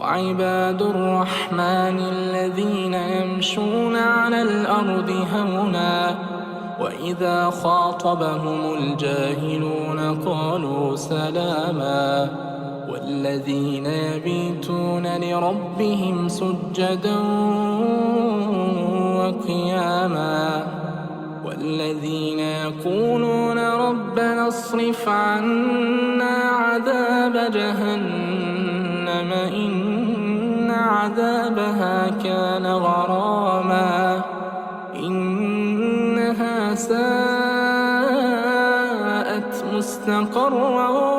وعباد الرحمن الذين يمشون على الأرض هونا وإذا خاطبهم الجاهلون قالوا سلاما والذين يبيتون لربهم سجدا وقياما والذين يقولون ربنا اصرف عنا عذاب جهنم إن عذابها كان غراما إنها ساءت مستقرا